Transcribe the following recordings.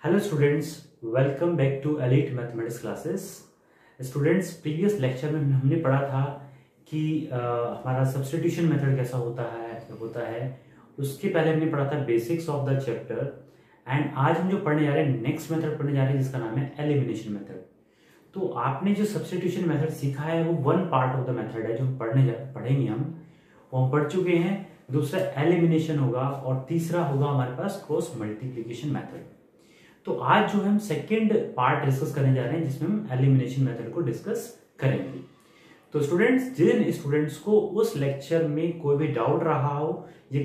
Hello students, welcome back to elite mathematics classes. Students, previous lecture में हमने पढ़ा था कि हमारा सब्स्टिट्यूशन मेथड कैसा होता है। उसके पहले हमने पढ़ा था basics of the chapter. And आज हम जो पढ़ने जा रहे हैं, नेक्स्ट मेथड पढ़ने जा रहे हैं जिसका नाम है एलिमिनेशन मेथड। तो आपने जो सब्स्टिट्यूशन मेथड सीखा है वो one part of the method है जो पढ़ेंगे वो हम पढ़ चुके हैं। दूसरा एलिमिनेशन होगा और तीसरा होगा हमारे पास क्रॉस मल्टीप्लीकेशन मेथड। तो आज जो हम सेकेंड पार्ट डिस्कस करने जा रहे हैं जिसमें हम एलिमिनेशन मेथड को डिस्कस करेंगे। तो स्टूडेंट्स, जिन स्टूडेंट्स को उस लेक्चर में कोई भी डाउट रहा हो या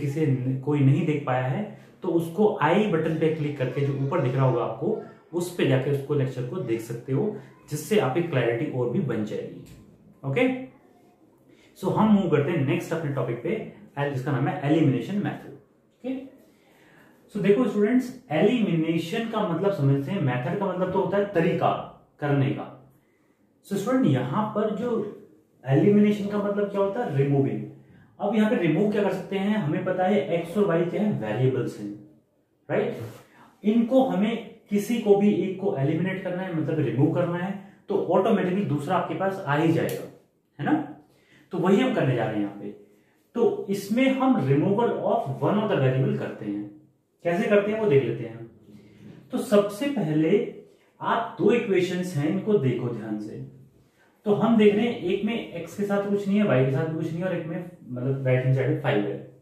कोई नहीं देख पाया है तो उसको आई बटन पे क्लिक करके जो ऊपर दिख रहा होगा आपको उस पे जाके उसको लेक्चर को देख सकते हो, जिससे आपकी क्लैरिटी और भी बन जाएगी। ओके, सो हम मूव करते हैं नेक्स्ट अपने टॉपिक पे, जिसका नाम है एलिमिनेशन मेथड। ओके, सो देखो स्टूडेंट्स, एलिमिनेशन का मतलब समझते हैं। मेथड का मतलब तो होता है तरीका करने का। सो स्टूडेंट, यहां पर जो एलिमिनेशन का मतलब क्या होता है, रिमूविंग। अब यहां पे रिमूव क्या कर सकते हैं, हमें पता है एक्स और वाई क्या है, वेरिएबल्स हैं, राइट। इनको हमें किसी को भी एक को एलिमिनेट करना है, मतलब रिमूव करना है, तो ऑटोमेटिकली दूसरा आपके पास आ ही जाएगा, है ना। तो वही हम करने जा रहे हैं यहाँ पे। तो इसमें हम removal of one of the variable करते हैं। कैसे करते हैं वो देख लेते हैं। तो सबसे पहले आप दो इक्वेशंस हैं, इनको देखो ध्यान से। तो हम देख रहे हैं एक में x के साथ कुछ नहीं है, y के साथ भी कुछ नहीं है, और एक में मतलब राइट हैंड साइड में 5 है,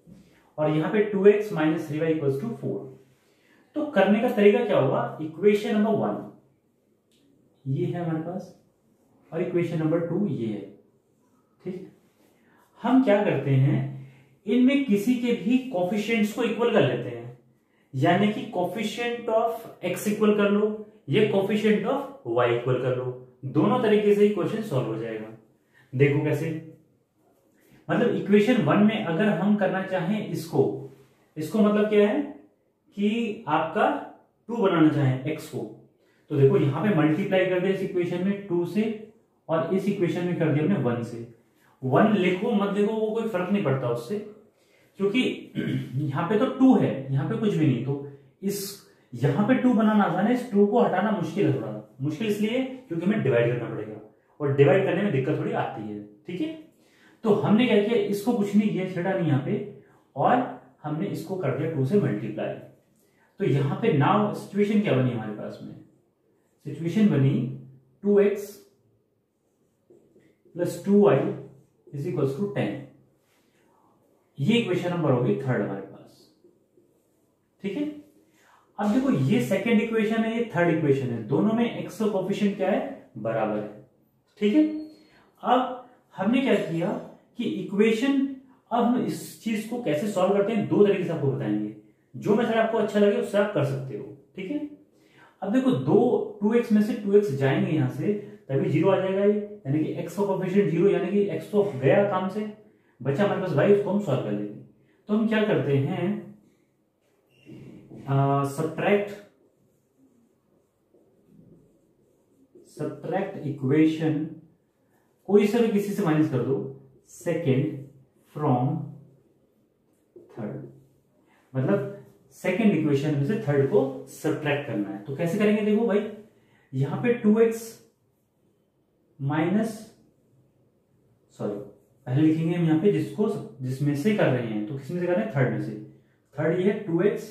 और यहाँ पे 2x - 3y = 4। तो करने का तरीका क्या होगा, इक्वेशन नंबर 1 ये है हमारे पास और इक्वेशन नंबर 2 ये है, ठीक। हम क्या करते हैं, इनमें किसी के भी कोफिशिएंट्स को इक्वल कर लेते हैं, यानी कि कोफिशिएंट ऑफ x इक्वल कर लो, ये कोफिशिएंट ऑफ y इक्वल कर लो। दोनों तरीके से क्वेश्चन सॉल्व हो जाएगा। देखो कैसे, मतलब इक्वेशन 1 में अगर हम करना चाहें इसको मतलब क्या है कि आपका 2 बनाना चाहें x को, तो देखो यहां पे मल्टीप्लाई कर दिया इस इक्वेशन में 2 से, और इस इक्वेशन में कर दिया हमने 1 से। 1 लिखो मत लिखो वो कोई फर्क नहीं पड़ता उससे, क्योंकि यहां पे तो 2 है, यहां पे कुछ भी नहीं। तो इस यहां पे 2 बनाना आसान है, इस 2 को हटाना मुश्किल है। थोड़ा मुश्किल इसलिए क्योंकि हमें डिवाइड करना पड़ेगा, और डिवाइड करने में दिक्कत थोड़ी आती है, ठीक है। तो हमने क्या किया, इसको कुछ नहीं किया, छेड़ा नहीं यहाँ पे, और हमने इसको कर दिया 2 से मल्टीप्लाई। तो यहाँ पे नाउ सिचुएशन क्या बनी हमारे पास में, सिचुएशन बनी 2x + 2y = 10। ये इक्वेशन नंबर होगी 3rd हमारे पास, ठीक है। अब देखो ये सेकंड इक्वेशन है, ये थर्ड इक्वेशन है, दोनों में x का कोफिशिएंट क्या है, बराबर है, ठीक है। अब हमने क्या किया कि इक्वेशन, अब हम इस चीज को कैसे सॉल्व करते हैं, दो तरीके से आपको बताएंगे। जो मेथड आपको अच्छा लगे उससे आप कर सकते हो, ठीक है। अब देखो 2x में से 2x जाएंगे यहां से, तभी 0 आ जाएगा, यानी कि x का कोफिशिएंट 0, यानी कि x तो गया काम से, बचा हमारे पास y, उसको हम सॉल्व कर लेंगे। तो हम क्या करते हैं, सब्ट्रैक्ट इक्वेशन, कोई से भी किसी से माइनस कर दो, सेकेंड फ्रॉम थर्ड, मतलब सेकेंड इक्वेशन में से थर्ड को सब्ट्रैक्ट करना है। तो कैसे करेंगे, देखो भाई, यहां पे 2x पहले लिखेंगे हम यहाँ पे जिसमें से कर रहे हैं, तो किसमें से कर रहे हैं, थर्ड में से। थर्ड ये है 2x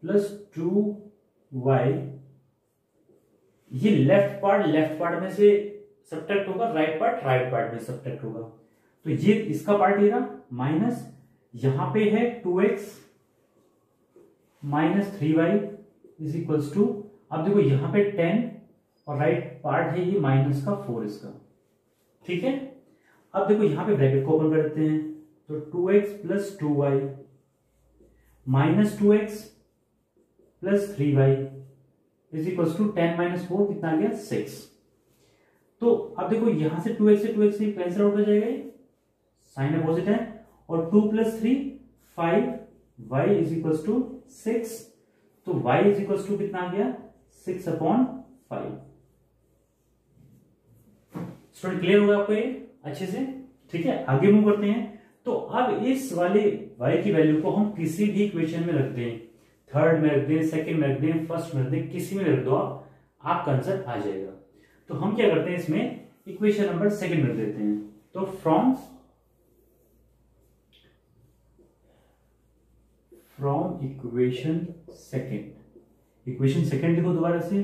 + 2y, ये लेफ्ट पार्ट में से सब्ट्रैक्ट होगा, राइट पार्ट में सब्ट्रैक्ट होगा। तो ये इसका पार्ट ये रहा, माइनस यहां पे है 2x - 3y = अब देखो यहां पे 10 और राइट पार्ट है ये -4 इसका, ठीक है। अब देखो यहां पे ब्रैकेट को ओपन कर देते हैं, तो 2x + 2y - 2x + 3y = 10 - 4 कितना आ गया, 6। तो अब देखो यहां से 2x से कैंसिल आउट हो जाएगा, साइन अपोजिट है, और 2 + 3 5, y = 6। तो y = कितना आ गया, 6/5। स्टूडेंट क्लियर होगा आपको ये अच्छे से, ठीक है। आगे मूव करते हैं। तो अब इस वाले y की वैल्यू को हम किसी भी इक्वेशन में रख दें थर्ड में रख दें, सेकंड में रख दें, फर्स्ट में रख दें, किसी में रख दो आप, आपका आंसर आ जाएगा। तो हम क्या करते हैं इसमें इक्वेशन नंबर सेकंड में रख देते हैं। तो फ्रॉम इक्वेशन सेकंड लिखो दोबारा से।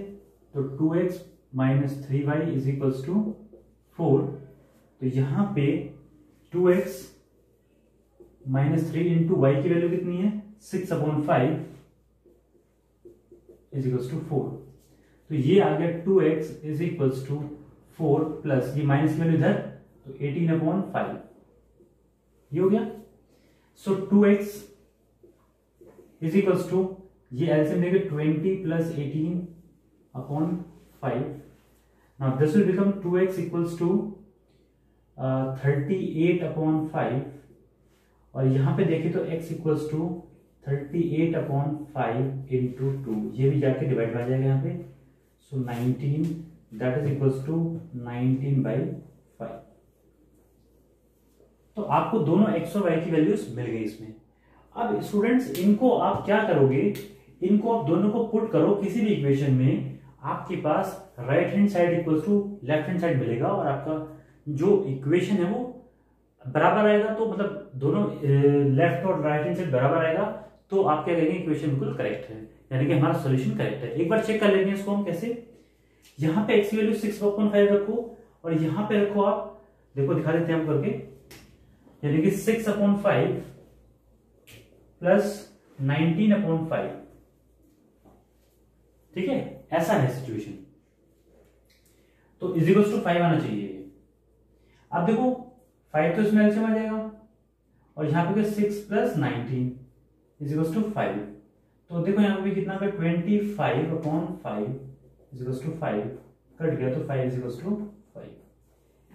तो 2x minus 3y is equals to 4। तो यहां पे 2x माइनस 3 इंटू वाई की वैल्यू कितनी है 6/5 इज इक्वल्स टू 4। तो ये आ गया 2x is equals to 4 plus ये माइनस वैल्यू इधर तो 18/5 ये हो गया। So 2x is equals to ये एलसीएम लेंगे 20 plus 18/5। Now this will become 2x equals to 38/5 और यहां पे देखें तो x इक्वल्स टू 38/5 इंटू 2 ये भी जाके डिवाइड हो जाएगा यहाँ पे। सो 19 दैट इज इक्वल्स टू 19/5। तो आपको दोनों x और y की वैल्यूज मिल गई इसमें। अब स्टूडेंट्स इनको आप क्या करोगे, इनको आप दोनों को पुट करो किसी भी इक्वेशन में, आपके पास right hand side equals to left hand side मिलेगा और आपका जो इक्वेशन है वो बराबर आएगा। तो मतलब दोनों लेफ्ट और राइट हैंड साइड बराबर आएगा तो आप क्या कहेंगे इक्वेशन बिल्कुल करेक्ट है, यानी कि हमारा सॉल्यूशन करेक्ट है। एक बार चेक कर लेंगे इसको हम कैसे। यहाँ पे x की वैल्यू 6/5 रखो और यहाँ पे रखो आप, देखो दिखा देते हैं हम करके, यानी कि 6/5 प्लस 19/5। ठीक है, ऐसा है सिचुएशन। तो इज इक्वल्स टू 5 आना चाहिए। अब देखो 5 तो इसमें एलसीएम आ जाएगा और यहां पे 6 प्लस 19 इज इक्वल्स टू 5। तो देखो यहां पे कितना पे 25/5 इज इक्वल्स टू 5 कट गया तो 5 इज इक्वल्स टू 5,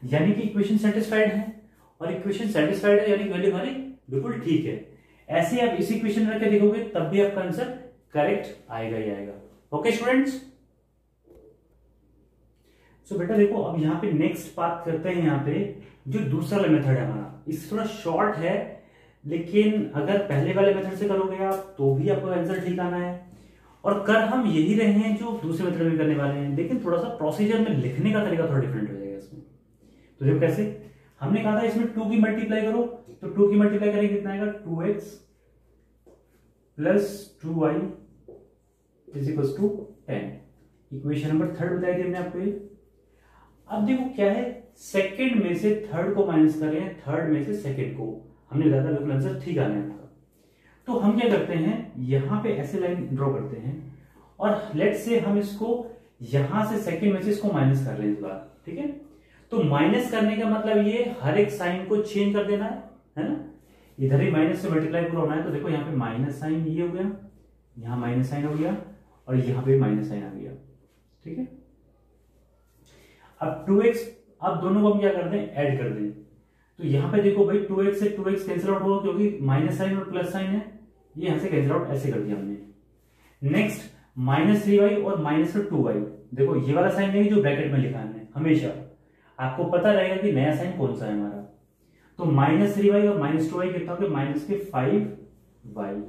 यानी कि इक्वेशन सेटिस्फाइड है। और इक्वेशन सेटिस्फाइड है यानी कि वैल्यू हमारी बिल्कुल ठीक है। ऐसे आप इस इक्वेशन में रख देखोगे तब भी आपका आंसर करेक्ट आएगा ही आएगा। ओके स्टूडेंट्स, सो बेटा देखो अब यहाँ पे नेक्स्ट बात करते हैं। यहाँ पे जो दूसरा वाला मेथड है हमारा, इससे थोड़ा शॉर्ट है, लेकिन अगर पहले वाले मेथड से करोगे आप तो भी आपको आंसर ठीक आना है। और कर हम यही रहे हैं जो दूसरे मेथड में करने वाले हैं, लेकिन थोड़ा सा प्रोसीजर में लिखने का तरीका थोड़ा डिफरेंट हो जाएगा इसमें। तो देखो कैसे, हमने कहा था इसमें 2 की मल्टीप्लाई करो, तो 2 की मल्टीप्लाई करेंगे कितना आएगा 2x plus 2y is equals to 10। Equation number 3 बताई थी हमने आपको। अब देखो क्या है, सेकंड में से थर्ड को माइनस कर रहे हैं, थर्ड में से सेकंड को, हमने बताया था बिल्कुल आंसर ठीक आना है आपका। तो हम क्या करते हैं, यहां पे ऐसे लाइन ड्रॉ करते हैं और लेट्स से हम इसको यहां से सेकंड में से इसको माइनस कर रहे हैं इस बार। ठीक है, तो माइनस करने का मतलब ये हर एक साइन को चेंज कर देना है ना। इधर ही माइनस से मल्टीप्लाई पूरा होना है, तो देखो यहाँ पे माइनस साइन ये हो गया, यहाँ माइनस साइन हो गया और यहाँ पे माइनस साइन आ गया। ठीक है, अब 2x, अब दोनों को हम क्या करते हैं ऐड कर दें। तो यहाँ पे देखो भाई 2x से 2x कैंसिल आउट होगा क्योंकि माइनस साइन और प्लस साइन है, ये यहां से कैंसिल आउट ऐसे कर दिया हमने। नेक्स्ट -3y और -2y, देखो ये वाला साइन नहीं जो ब्रैकेट में लिखा है हमेशा, आपको पता रहेगा कि नया साइन कौन सा है हमारा। तो -3y और -2y कितना हो गया -5y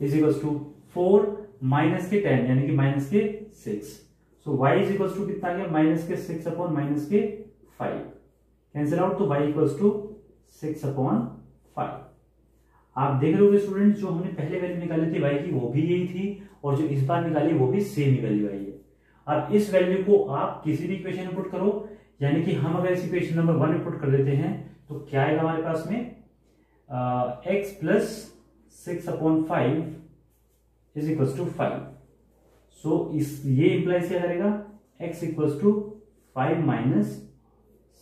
इज इक्वल्स टू 4 -10 यानी कि -6। सो y इज इक्वल्स टू कितना आ गया -6 अपॉन -5 कैंसिल आउट, तो y इक्वल्स टू 6/5। आप देख रहे हो स्टूडेंट, जो हमने पहले वैल्यू निकाली थी y की वो भी यही थी और जो इस बार निकाली वो भी सेम ही वैल्यू आई है। अब इस वैल्यू को आप किसी भी इक्वेशन में पुट करो, यानी कि हम अगर इस इक्वेशन नंबर 1 में पुट कर देते हैं तो क्या आएगा हमारे पास में x plus 6/5 is equals to 5। So इस ये इंप्लाइज क्या करेगा x equals to 5 minus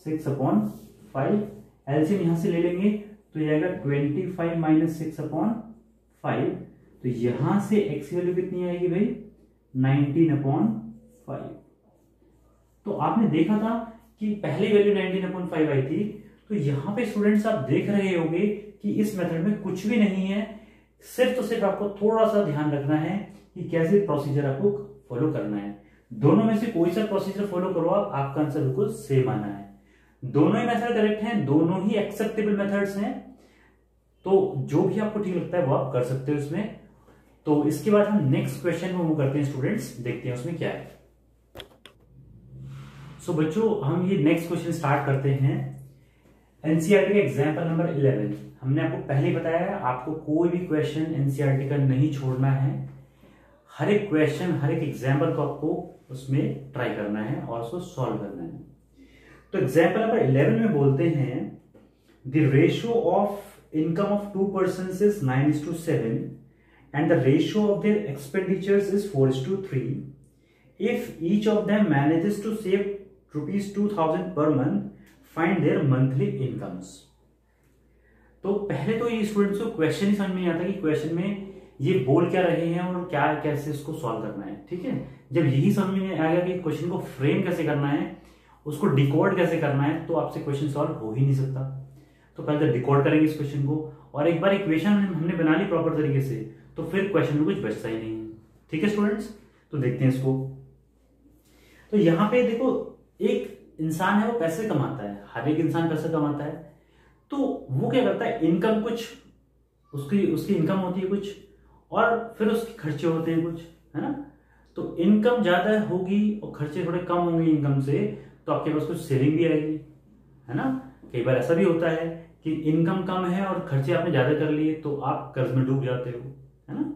6/5। LCM यहां से ले लेंगे तो ये आएगा 25 माइनस 6/5। तो यहां से x की वैल्यू कितनी आएगी भाई 19/5। तो आपने देखा था कि पहली वैल्यू 19/5 आई थी। तो यहां पे स्टूडेंट्स आप देख रहे होंगे कि इस मेथड में कुछ भी नहीं है, सिर्फ तो सिर्फ आपको थोड़ा सा ध्यान रखना है कि कैसे प्रोसीजर आपको फॉलो करना है। दोनों में से कोई सा प्रोसीजर फॉलो करो आप, आपका आंसर बिल्कुल सेम आना है। दोनों ही मेथड करेक्ट हैं, दोनों ही एक्सेप्टेबल मेथड्स हैं। तो जो भी आपको ठीक लगता है वो आप कर सकते हो इसमें। तो इसके बाद हम नेक्स्ट क्वेश्चन में मूव करते हैं स्टूडेंट्स, देखते हैं उसमें क्या है। सो बच्चों हम ये नेक्स्ट क्वेश्चन स्टार्ट करते हैं। एनसीईआरटी का एग्जाम्पल नंबर 11। हमने आपको पहले ही बताया है आपको कोई भी क्वेश्चन एनसीईआरटी का नहीं छोड़ना है, हर एक क्वेश्चन हर एक एग्जाम्पल को आपको उसमें ट्राई करना है और उसको सॉल्व करना है। तो एग्जाम्पल नंबर 11 में बोलते हैं the ratio of income of 2 persons is 9:7 and the ratio of their expenditures is 4:3. If each of them manages to save rupees 2000 per month, find their monthly incomes. तो पहले तो ये स्टूडेंट्स को question ही समझ में नहीं आता कि क्वेश्चन में ये बोल क्या रहे हैं और क्या कैसे इसको सॉल्व करना है। ठीक है, जब यही समझ में आएगा कि क्वेश्चन को फ्रेम कैसे करना है, उसको डिकोड कैसे करना है, तो आपसे क्वेश्चन सॉल्व हो ही नहीं सकता। तो पहले डिकोड करेंगे इस क्वेश्चन को, और एक बार इक्वेशन हमने बना ली प्रॉपर तरीके से, तो फिर क्वेश्चन में कुछ बचता ही नहीं है। ठीक है स्टूडेंट्स, तो देखते हैं इसको। तो यहाँ पे देखो, एक इंसान है वो पैसे कमाता है, हर एक इंसान पैसे कमाता है, तो वो क्या करता है, इनकम कुछ उसकी इनकम होती है कुछ, और फिर उसके खर्चे होते हैं कुछ, है ना। तो इनकम ज्यादा होगी और खर्चे थोड़े कम होंगे इनकम से, तो आपके पास कुछ सेविंग भी आएगी, है ना। कई बार ऐसा भी होता है कि इनकम कम है और खर्चे आपने ज्यादा कर लिए, तो आप कर्ज में डूब जाते हो, है ना।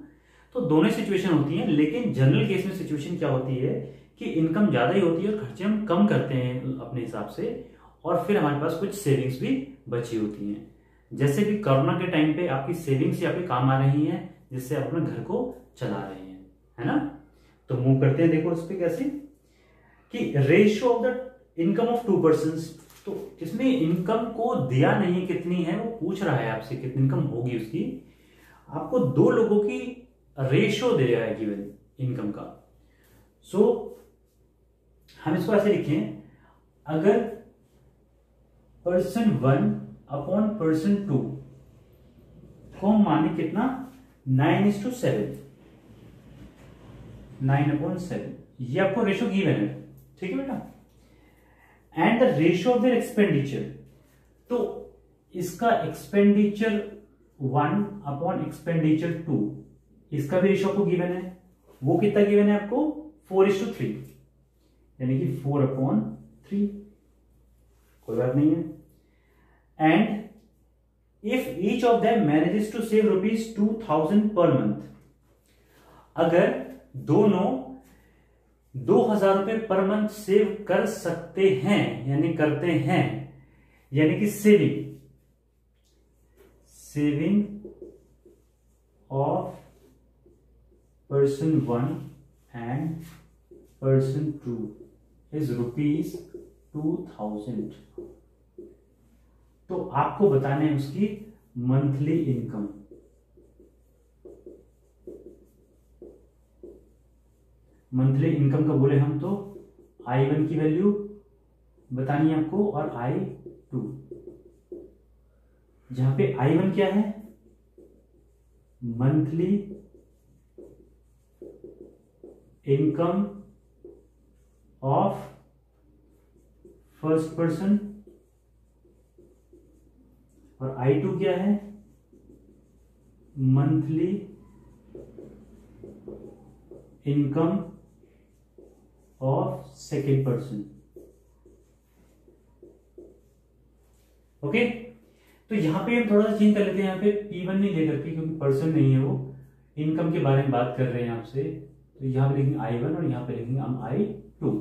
तो दोनों सिचुएशन होती है, लेकिन जनरल केस में सिचुएशन क्या होती है कि इनकम ज्यादा ही होती है और खर्चे हम कम करते हैं अपने हिसाब से, और फिर हमारे पास कुछ सेविंग्स भी बची होती हैं। जैसे कि कोरोना के टाइम पे आपकी सेविंग्स ही आपके काम आ रही हैं, जिससे आप अपने घर को चला रहे हैं, है ना। तो मूव करते हैं, देखो इस पे कैसे कि ratio of the income of 2 persons। तो इसमें इनकम को दिया नहीं कितनी है, वो पूछ रहा है आपसे कितनी इनकम होगी उसकी। आपको 2 लोगों की रेशियो दे रहा है गिवन इनकम का। सो हम इसको ऐसे लिखें, अगर person 1 अपॉन person 2 को हम माने कितना 9:7, 9/7, ये आपको रेशियो गिवन है। ठीक है बेटा। And the ratio of their expenditure, तो इसका एक्सपेंडिचर 1 अपॉन एक्सपेंडिचर 2, इसका भी रेशियो आपको गिवन है। वो कितना गिवन है आपको 4:3, यानी कि 4/3, कोई बात नहीं है। And if each of them manages to save rupees 2000 per month, अगर दोनों 2000 रुपए पर मंथ सेव कर सकते हैं, यानी करते हैं, यानी कि saving of person 1 and person 2 is rupees 2000, तो आपको बताना है उसकी मंथली इनकम। मंथली इनकम का बोले हम तो I1 की वैल्यू बतानी है आपको, और I2, जहां पे I1 क्या है, monthly income of first person, और I2 क्या है, monthly income of second person. Okay, तो यहां पे हम थोड़ा सा चेंज कर लेते हैं, यहां पे P1 नहीं लेकर के, क्योंकि पर्सन नहीं है, वो इनकम के बारे में बात कर रहे हैं आपसे। तो यहां पे लिखेंगे I1 और यहां पे लिखेंगे हम I2,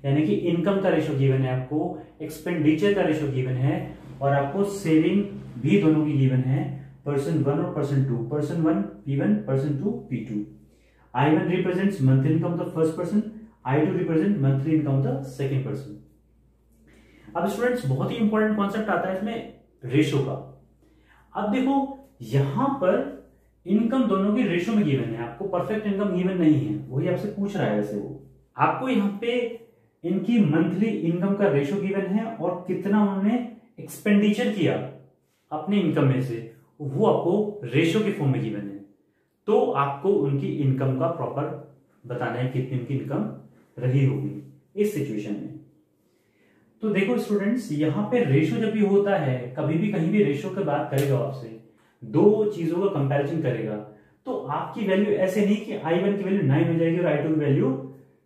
यानी कि इनकम का रेशियो गिवन है आपको, एक्सपेंडिचर का रेशियो गिवन है, और आपको सेविंग भी दोनों की गिवन है, पर्सन 1 और person 2, person 1 P1, person 2 P2। I1 represents monthly income of the first person, I2 represent monthly income of the second person। अब स्टूडेंट्स बहुत ही इंपॉर्टेंट कॉन्सेप्ट आता है इसमें रेशियो का। अब देखो यहां पर इनकम दोनों की रेशियो में गिवन है, आपको परफेक्ट इनकम गिवन नहीं है, वही आपसे पूछ रहा है। वैसे वो आपको यहाँ पे इनकी मंथली इनकम का रेशियो गिवन है, और कितना उन्होंने एक्सपेंडिचर किया अपने इनकम में से, वो आपको रेशियो के फॉर्म में गिवन है। तो आपको उनकी इनकम का प्रॉपर बताना है कितनी उनकी इनकम रही होगी इस सिचुएशन में। तो देखो स्टूडेंट्स, यहां पे रेशियो जब भी होता है, कभी भी कहीं भी रेशियो की बात करेगा आपसे, 2 चीजों का कंपैरिजन करेगा, तो आपकी वैल्यू ऐसे नहीं कि I1 की वैल्यू 9 हो जाएगी और I2 की वैल्यू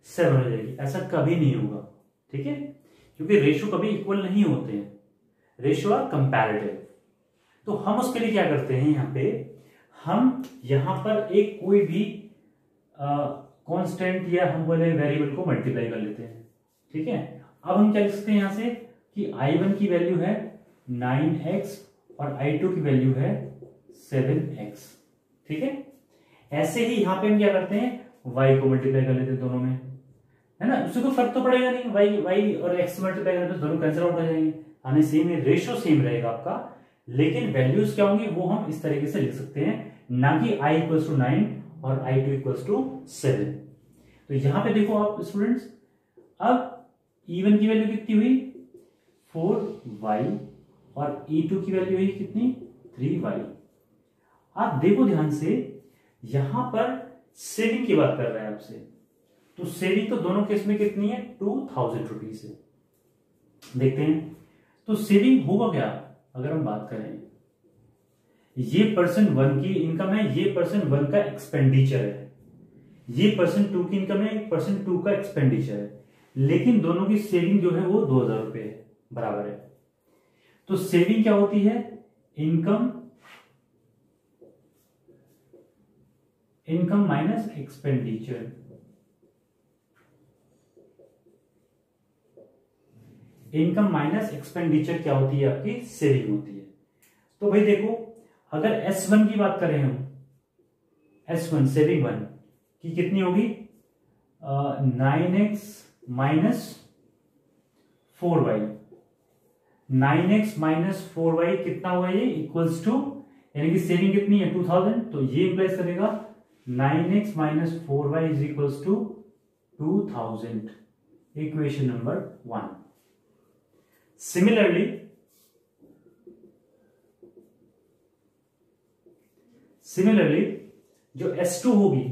7 हो जाएगी, ऐसा कभी नहीं होगा, ठीक है, क्योंकि रेशियो कभी इक्वल नहीं होते हैं, रेशियो आर कंपैरेटिव। तो हम उसके लिए क्या करते हैं, यहाँ पे हम यहाँ पर एक कोई भी कांस्टेंट या हम बोले वेरिएबल को मल्टीप्लाई कर लेते हैं, ठीक है। अब हम क्या लिख सकते हैं यहाँ से कि I1 की वैल्यू है 9x और I2 की वैल्यू है 7x, ठीक है। ऐसे ही यहाँ पे हम क्या करते हैं, y को मल्टीप्लाई कर लेते हैं दोनों में, है ना, उससे कोई फर्क तो पड़ेगा नहीं, y और x मल्टीप्लाई करें तो दोनों कैंसिल आउट हो जाएंगे, यानी सेम है, रेशियो सेम रहेगा आपका, लेकिन वैल्यूज क्या होंगी वो हम इस तरीके से लिख सकते हैं, ना कि I इक्वल्स टू 9 और I2 इक्वल्स टू 7। तो यहां पे देखो आप स्टूडेंट्स, अब E1 की वैल्यू कितनी हुई 4y और E2 की वैल्यू हुई कितनी 3y। आप देखो ध्यान से, यहां पर सेविंग की बात कर रहे हैं आपसे, तो सेविंग तो दोनों केस में कितनी है 2000 रुपीज है। देखते हैं तो सेविंग होगा क्या, अगर हम बात करें, ये पर्सन 1 की इनकम है, ये पर्सन 1 का एक्सपेंडिचर है, ये पर्सन 2 की इनकम है, पर्सन 2 का एक्सपेंडिचर है, लेकिन दोनों की सेविंग जो है वो 2000 रुपए बराबर है। तो सेविंग क्या होती है, income minus expenditure. Income minus expenditure क्या होती है, आपकी सेविंग होती है। तो भाई देखो, अगर S1 की बात करें हम, S1 सेविंग 1 की कितनी होगी 9x minus 4y, 9x minus 4y कितना हुआ ये इक्वल्स टू, यानी कि सेविंग कितनी है 2000, तो ये इंप्लाइज करेगा 9x minus 4y is equals to 2000, equation number 1। Similarly जो S2 होगी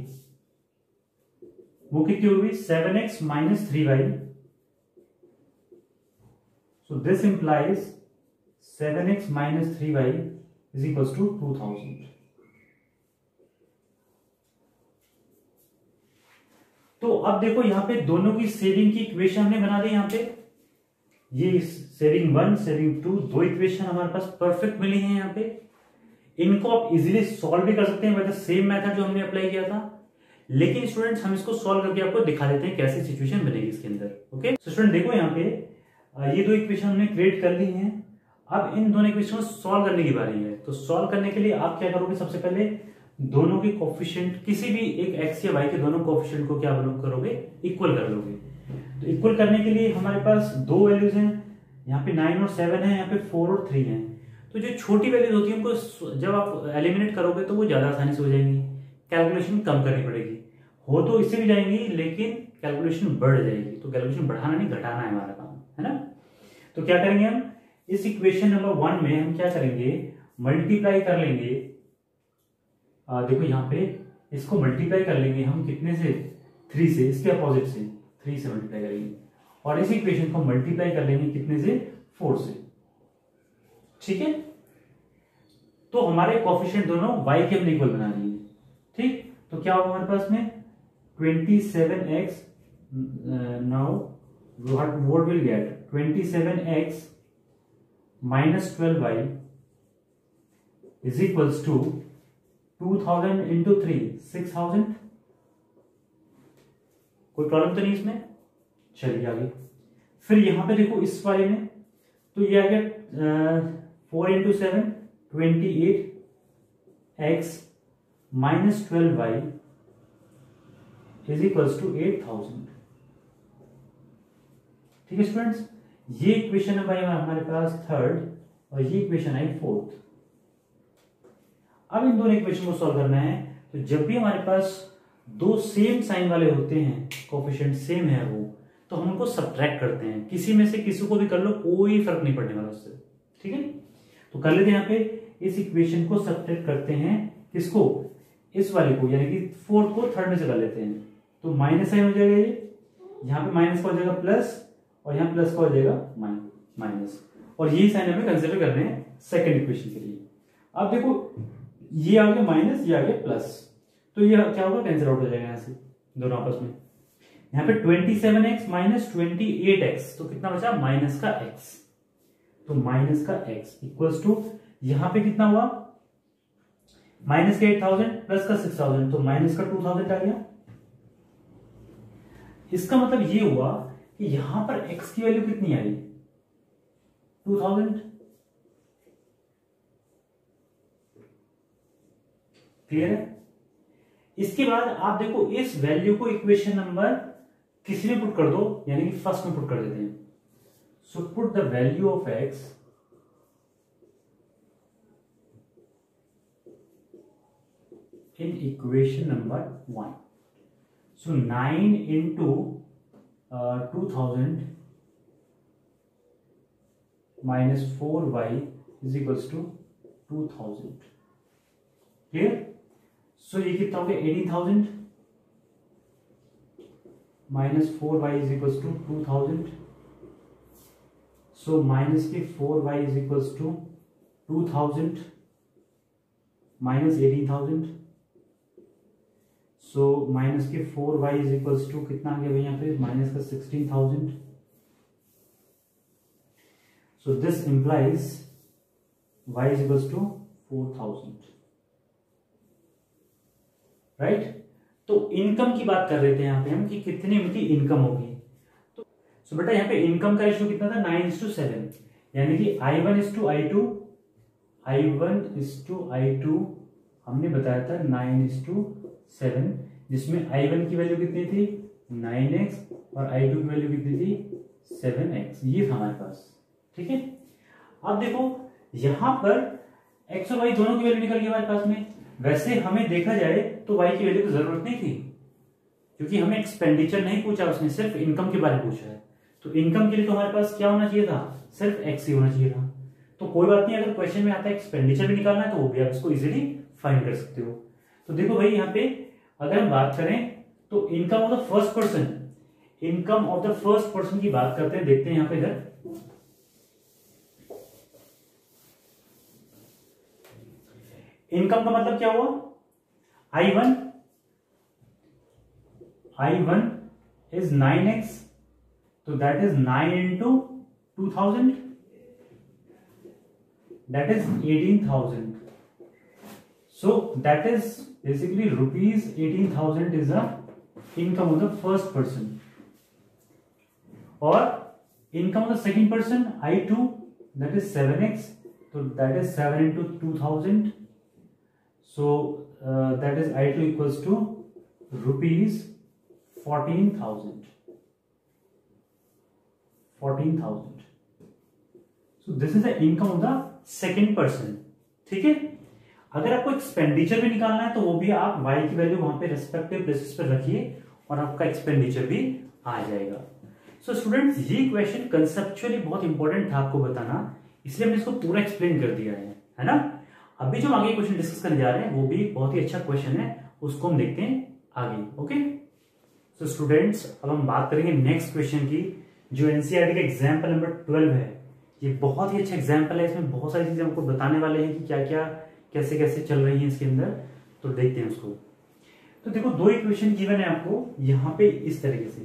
वो कितनी होगी 7x minus 3y, so this implies 7x minus 3y is equals to 2000। तो अब देखो यहां पे दोनों की सेविंग की इक्वेशन हमने बना दी, यहां पे ये सेविंग 1 सेविंग 2 दो इक्वेशन हमारे पास परफेक्ट मिली हैं यहाँ पे। इनको आप इजीली सॉल्व भी कर सकते हैं बाय द सेम मेथड जो हमने अप्लाई किया था, लेकिन स्टूडेंट्स हम इसको सॉल्व करके आपको दिखा देते हैं कैसी सिचुएशन बनेगी इसके अंदर। ओके सो स्टूडेंट देखो यहाँ पे ये दो इक्वेशन हमने क्रिएट कर ली हैं, अब इन दोनों इक्वेशन को सॉल्व करने की बारी है। तो सॉल्व करने के लिए आप क्या करोगे, सबसे पहले दोनों के कोफिशिएंट, किसी भी एक x या y के दोनों कोफिशिएंट को क्या करोगे, इक्वल कर लोगे। तो इक्वल करने के लिए हमारे पास दो वैल्यूज हैं, यहाँ पे 9 और 7 है, यहाँ पे 4 और 3 है। तो जो छोटी वैल्यूज होती है उनको जब आप एलिमिनेट करोगे तो वो ज्यादा आसानी से हो जाएंगी, कैलकुलेशन कम करनी पड़ेगी, हो तो इससे भी जाएंगी लेकिन कैलकुलेशन बढ़ जाएगी। तो कैलकुलेशन बढ़ाना नहीं घटाना है हमारा काम, है ना। तो क्या करेंगे हम, इस इक्वेशन नंबर 1 में हम क्या करेंगे, मल्टीप्लाई कर लेंगे। देखो यहाँ पे इसको मल्टीप्लाई कर लेंगे हम कितने से, 3 से, इसके अपोजिट से 3 से मल्टीप्लाई करेंगे, और इस इक्वेशन को मल्टीप्लाई कर लेंगे कितने से, 4 से, ठीक है। तो हमारे कोफिशिएंट दोनों y के अपने इक्वल बना लिए, ठीक। तो क्या होगा हमारे पास में 27x, now what will get 27x minus 12y is equals to 2000 into 3 6000। कोई प्रॉब्लम तो नहीं इसमें, चलिए आगे। फिर यहां पे देखो इस वाले में तो ये आ गया 4 into 7 28x minus 12y is equals to 8000, ठीक है स्टूडेंट्स। ये इक्वेशन है भाई हमारे पास 3rd और ये इक्वेशन है 4th। अब इन दोनों इक्वेशन को सॉल्व करना है, तो जब भी हमारे पास दो सेम साइन वाले होते हैं, कोफिशिएंट सेम है वो, तो हम उनको सब्ट्रैक्ट करते हैं, किसी में से किसी को भी कर लो कोई फर्क नहीं पड़ने वाला उससे, ठीक है। तो कर लेते हैं यहाँ पे इस इक्वेशन को सब्ट्रैक्ट करते हैं, किसको, इस वाले को, यानी कि 4th को 3rd में से कर लेते हैं। तो माइनस साइन हो जाएगा, ये यहाँ पे माइनस का हो जाएगा प्लस और यहाँ प्लस का हो जाएगा माइनस, और यही साइन हमें कंसिडर करने हैं सेकंड इक्वेशन के लिए। अब देखो ये आ गया माइनस, ये आ गया प्लस, तो ये क्या होगा, कैंसिल आउट हो जाएगा यहाँ से दोनों आपस में। यहाँ पे 27x माइनस 28x, तो कितना बचा, माइनस का x, तो माइनस का x इक्वल्स टू यहाँ पे कितना हुआ, माइनस का 8000 प्लस का 6000, तो माइनस का 2000 आ गया। इसका मतलब ये हुआ कि यहां पर x की वैल्यू कितनी आई, 2000। क्लियर है। इसके बाद आप देखो इस वैल्यू को इक्वेशन नंबर किसी में पुट कर दो, यानी कि फर्स्ट में पुट कर देते हैं। So put the value of x in equation number 1. So 9 into 2000 minus 4y is equals to 2000. Clear? So ये कितना हो गया, 18,000 minus 4y is equals to 2000. So minus के 4y is equals to 2000 minus 18,000. So minus के 4y is equals to कितना आ गया भाई यहाँ पे, माइनस का 16,000. So this implies y is equals to 4,000. Right. तो इनकम की बात कर रहे थे यहाँ पे हम कि कितनी उनकी इनकम होगी। तो सो बेटा यहाँ पे इनकम का रेशियो कितना था, 9:7, यानी कि I1 is to I2 हमने बताया था 9:7, जिसमें I1 की वैल्यू कितनी थी, 9x, और I2 की वैल्यू कितनी थी, 7x। ये था हमारे पास। ठीक है। अब देखो यहां पर x और y दोनों की वैल्यू निकल गई हमारे पास में। वैसे हमें देखा जाए तो y की वैल्यू की जरूरत नहीं थी, क्योंकि हमें एक्सपेंडिचर नहीं पूछा, उसने सिर्फ इनकम के बारे में पूछा है। तो इनकम के लिए तो हमारे पास क्या होना चाहिए था, सिर्फ x ही होना चाहिए था। तो कोई बात नहीं, अगर क्वेश्चन में आता है एक्सपेंडिचर भी निकालना है तो वो भी आप इसको इजीली फाइंड कर सकते हो। तो देखो भाई यहाँ पे अगर हम बात करें तो income of the first person की बात करते हैं। देखते हैं यहाँ पे इधर इनकम का मतलब क्या हुआ, I1 is 9x, तो that is 9 into 2000, that is 18,000. So that is basically rupees 18,000 is the income of the first person. Or income of the second person, I2, that is 7x, so that is 7 into 2000. So that is I2 equals to rupees 14,000. So this is the income of the second person. ठीक है। अगर आपको expenditure भी निकालना है तो वो भी आप y की वैल्यू वहां पे रेस्पेक्टिव बेसिस पर रखिए और आपका एक्सपेंडिचर भी आ जाएगा। सो स्टूडेंट्स, ये क्वेश्चन कंसेप्चुअली बहुत इंपॉर्टेंट था आपको बताना, इसलिए हमने इसको पूरा एक्सप्लेन कर दिया है ना। अभी जो आगे क्वेश्चन डिस्कस करने जा रहे हैं वो भी बहुत ही अच्छा क्वेश्चन है, उसको हम देखते हैं आगे। ओके। सो स्टूडेंट्स, अब हम बात करेंगे नेक्स्ट क्वेश्चन की, जो एनसीईआरटी का एग्जाम्पल नंबर 12 है। ये बहुत ही अच्छा एग्जाम्पल है, इसमें बहुत सारी चीजें हमको बताने वाले हैं कि क्या क्या कैसे कैसे चल रही है इसके अंदर। तो देखते हैं उसको। तो देखो दो इक्वेशन गिवन है आपको यहाँ पे इस तरीके से,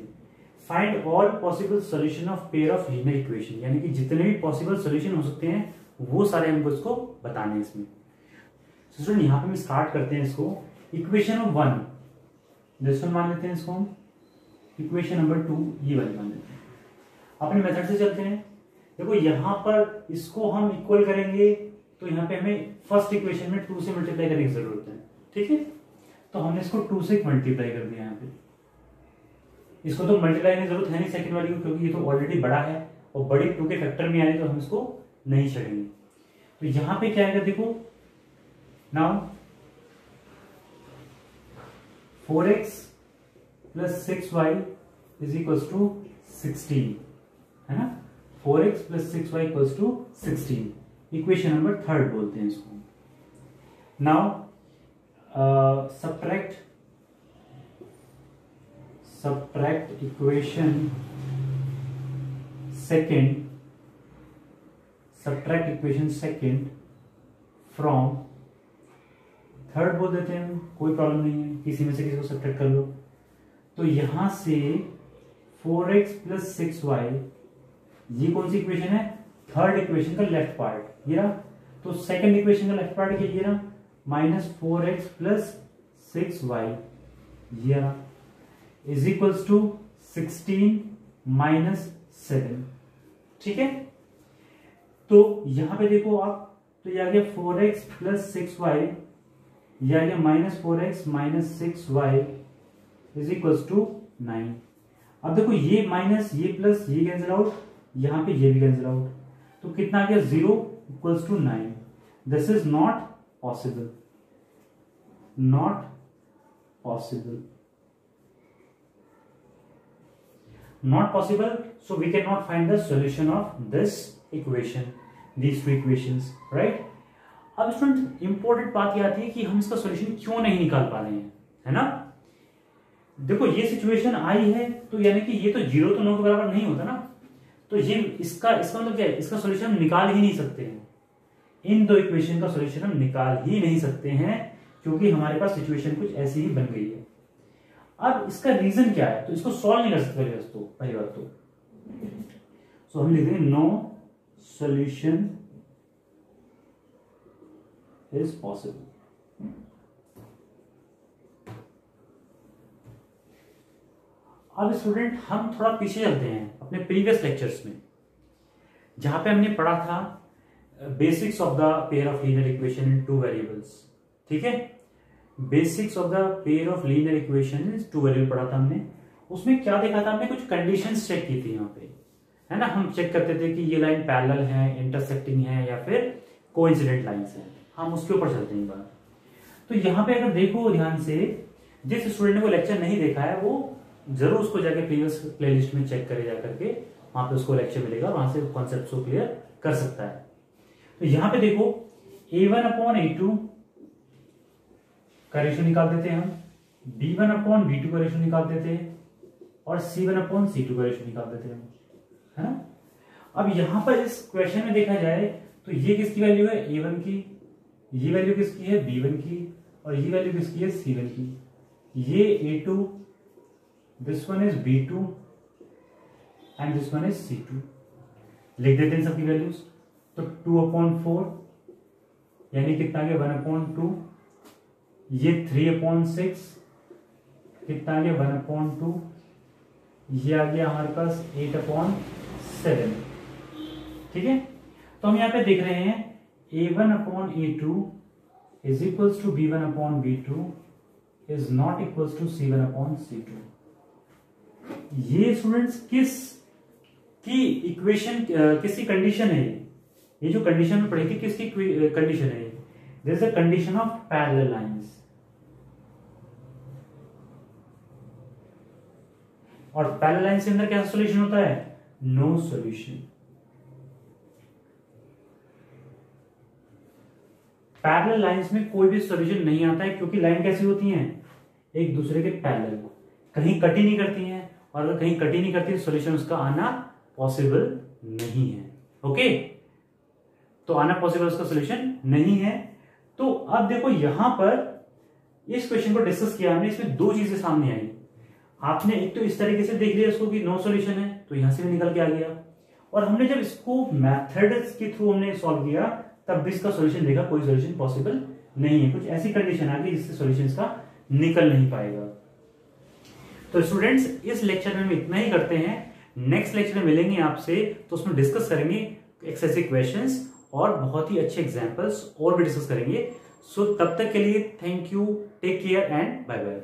find all possible solution of pair of linear equation, यानी कि जितने भी पॉसिबल सॉल्यूशन हो सकते हैं वो सारे हमको इसको बताने हैं इसमें। तो स्टूडेंट यहाँ पे हम स्टार्ट करते हैं इसको। इक्वेशन ऑफ 1 दिस वन मान लेते हैं इसको हम, इक्वेशन नंबर 2 ये वाली मान लेते हैं। अपने मेथड से चलते हैं। देखो यहाँ पर इसको हम इक्वल करेंगे तो यहाँ पे हमें फर्स्ट इक्वेशन में 2 से मल्टीप्लाई करने की जरूरत है। ठीक है। तो हमने इसको 2 से मल्टीप्लाई कर दिया यहाँ पे। इसको तो मल्टीप्लाई करने की जरूरत है नहीं सेकंड वाली को, क्योंकि ये तो ऑलरेडी बड़ा है और बड़ी 2 के फैक्टर में आ रही, तो हम इसको नहीं छेड़ेंगे। तो यहाँ पे क्या आएगा देखो, now 4x plus 6y is equals to 16, है ना। 4x plus 6y equals to 16, equation number 3 बोलते हैं इसको। Now subtract equation second from third बोल देते हैं, कोई प्रॉब्लम नहीं है, किसी में से किसी को सब्ट्रैक्ट कर लो। तो यहां से 4x प्लस 6y, ये कौन सी इक्वेशन है, थर्ड इक्वेशन का लेफ्ट पार्ट ये रहा। तो सेकंड इक्वेशन का लेफ्ट पार्ट क्या ये रहा, -4x प्लस 6y ये रहा, इज इक्वल्स टू 16 माइनस 7। ठीक है, तो यहां पे देखो आप, तो ये आ गया 4x प्लस 6y, ये आ गया -4x minus 6y is equals to 9। अब देखो ये माइनस ये प्लस ये कैंसिल आउट, यहां पे ये भी कैंसिल आउट, तो कितना आ गया 0 equals to 9। This is not possible, not possible, not possible, so we cannot find the solution of this equation, these two equations, right? अब स्टूडेंट इंपॉर्टेंट बात ये आती है कि हम इसका सॉल्यूशन क्यों नहीं निकाल पा रहे हैं, है ना। देखो ये सिचुएशन आई है, तो यानी कि ये तो 0 तो 9 के बराबर नहीं होता ना, तो ये इसका मतलब क्या है, इसका सॉल्यूशन हम निकाल ही नहीं सकते हैं। इन दो इक्वेशन का सॉल्यूशन हम निकाल ही नहीं सकते हैं, क्योंकि हमारे पास सिचुएशन कुछ ऐसी ही बन गई है। अब इसका रीजन क्या है, तो इसको सॉल्व नहीं कर सकते पहली बात तो सो हम लिख देंगे नो सॉल्यूशन इज पॉसिबल। अब स्टूडेंट हम थोड़ा पीछे चलते हैं अपने प्रीवियस लेक्चर्स में, जहां पे हमने पढ़ा था basics of the pair of linear equation in 2 variables. ठीक है, basics of the pair of linear equation is 2 variable पढ़ा था हमने। उसमें क्या देखा था हमने, कुछ कंडीशंस चेक की थी यहाँ पे, है ना। हम चेक करते थे कि ये लाइन पैरेलल है, इंटरसेक्टिंग है, या फिर कोइंसिडेंट लाइंस है। हम उसके ऊपर चलते हैं बात। तो यहाँ पे अगर देखो ध्यान से, जिस स्टूडेंट ने वो लेक्चर नहीं देखा है वो जरूर उसको जाके प्रीवियस प्लेलिस्ट में चेक करे जा करके, वहां पे उसको लेक्चर मिलेगा, वहां से कॉन्सेप्ट को क्लियर कर सकता है। तो यहाँ पे देखो A1/A2 का रेशियो निकाल देते हैं हम, B1/B2 का रेशियो निकाल देते हैं, और C1/C2 का रेशियो निकाल देते हैं, है ना। अब यहां पर इस क्वेश्चन में देखा जाए तो ये किसकी वैल्यू है, A1 की, ये वैल्यू किसकी है, B1 की, और ये वैल्यू किसकी है, C1 की। ये A2, this one is B2 and this one is C2। लिख देते हैं सबकी वैल्यूज। तो 2/4 यानी कितना आ गया 1/2, ये 3/6 कितना आ गया 1/2, ये आ गया हमारे पास 8/7। ठीक है, तो हम यहां पे देख रहे हैं A1/A2 is equals to B1/B2 is not equals to C1/C2। ये स्टूडेंट्स किस की इक्वेशन, किसकी कंडीशन है, ये जो कंडीशन में पढ़ी थी किसकी कंडीशन है, this is the condition of parallel lines. और पैरेलल लाइंस के अंदर क्या सॉल्यूशन होता है, नो सॉल्यूशन। पैरेलल लाइंस में कोई भी सॉल्यूशन नहीं आता है, क्योंकि लाइन कैसी होती हैं, एक दूसरे के पैरेलल, कहीं कट ही नहीं करती हैं, और अगर कहीं कट ही नहीं करती तो सॉल्यूशन उसका आना पॉसिबल नहीं है। ओके, तो आना पॉसिबल उसका सॉल्यूशन नहीं है। तो अब देखो यहां पर इस क्वेश्चन को डिस्कस किया हमने, इसमें 2 चीजें सामने आई। आपने एक तो इस तरीके से देख लिया इसको कि नो सॉल्यूशन है, तो यहां से भी निकल के आ गया, और हमने जब इसको मेथड्स के थ्रू हमने सॉल्व किया तब भी इसका सॉल्यूशन देखा, कोई सॉल्यूशन पॉसिबल नहीं है, कुछ ऐसी कंडीशन आ गई जिससे सॉल्यूशन इसका निकल नहीं पाएगा। तो स्टूडेंट्स इस लेक्चर में हम इतना ही करते हैं। नेक्स्ट लेक्चर में मिलेंगे आपसे, तो उसमें डिस्कस करेंगे एक्सेसिव क्वेश्चंस और बहुत ही अच्छे एग्जांपल्स और भी डिस्कस करेंगे। सो तब तक के लिए thank you, take care and bye bye.